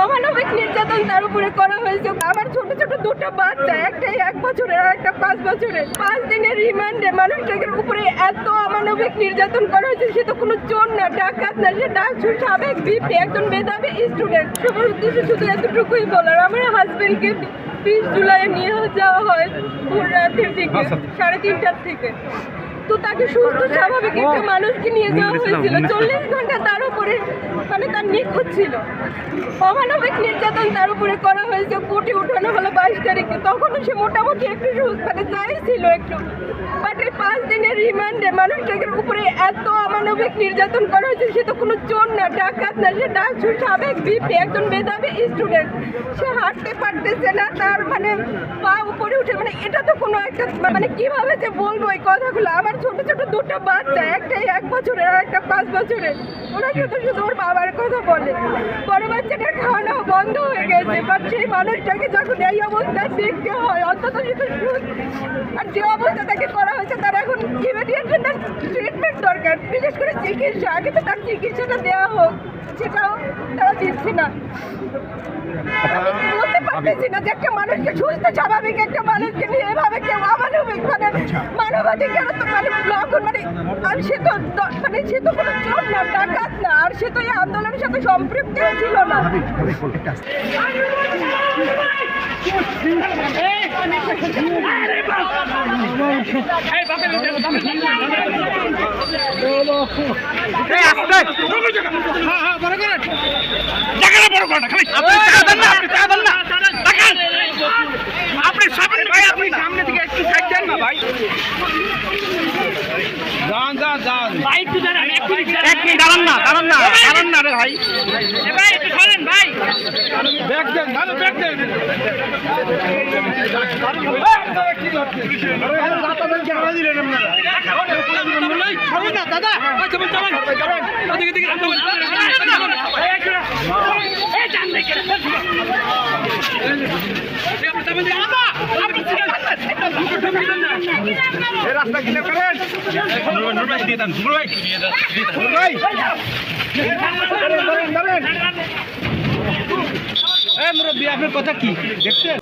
অমানবিক নির্যাতন তার উপরে করা হয়েছে। আমার ছোট ছোট দুটো বাচ্চা, একটাই 1 বছরের আর একটা 5 বছরের। 5 দিনের রিমান্ডে মানুষটাকে উপরে এত অমানবিক নির্যাতন করা হয়েছে। সে তো কোনো চোর না, ডাকাত না, সে ডাকসুর সাবেক ভিপি, একজন মেধাবী স্টুডেন্ট। সবার উদ্দেশ্যে শুধু এতটুকুই বলার, আমার হাজবেন্ডকে 20 জুলাই নিয়ে যাওয়া হয় ভোর রাতের দিকে 3:30টার থেকে। তো তাকে সুস্থ স্বাভাবিক একটা মানুষকে নিয়ে যাওয়া হয়েছিল। 40 ঘন্টা তার উপরে মানে তার নিখোঁজ ছিল। অমানবিক নির্যাতন তার উপরে করা হয়েছে। কোর্টে উঠানো হলো 22 তারিখে। তখনও সে মোটামুটি একটু মানে যাই ছিল একটু, বাট এই 5 দিনের রিমান্ডে মানুষটাকে উপরে এত অমানবিক নির্যাতন করা হয়েছে। সে তো কোনো চোর না, ডাকাত না, সে ডাকসুর সাবেক ভিপি, একজন মেধাবী স্টুডেন্ট। সে হাঁটতে পারতেছে না, তার মানে পা উপরে উঠে, মানে এটা তো কোনো একটা মানে কিভাবে যে বলবো এই কথাগুলো। আমার ছোট ছোট দুটো বাচ্চা, একটাই 1 বছরের আর একটা 5 বছরের। ওরা শুধু শুধু ওর বাবার কথা বলে। বড় বাচ্চাটার খাওয়ানো বন্ধ হয়ে গেছে, বাট সেই মানুষটাকে যখন এই অবস্থায় দেখতে হয় অন্তত আর যে অবস্থা তাকে করা হয়েছে, তার এখন ইমিডিয়েট তার ট্রিটমেন্ট দরকার, বিশেষ করে চিকিৎসা। আগে তো তার চিকিৎসাটা দেওয়া হোক, সেটাও তারা দিচ্ছে না। বলতে পারতেছি না যে একটা মানুষকে সুস্থ স্বাভাবিক একটা মানুষকে নিয়ে এভাবে কেউ অমানবিক মানে মানবাধিকার তো মানে লঙ্ঘন, মানে আর সে তো মানে সে তো কোনো চোর না, ডাকাত না, আর সে তো এই আন্দোলনের সাথে সম্পৃক্ত ছিল না। সামনে থেকে একটু সাইড দেন না ভাই। দাঁড়ান না রে ভাই। একটু সরেন ভাই। ব্যাগ দেন, ভালো ব্যাগ দেন। দাদা রাস্তা ক্লিয়ার করেন। মুরব্বী, আপনার কথা কি দেখছেন?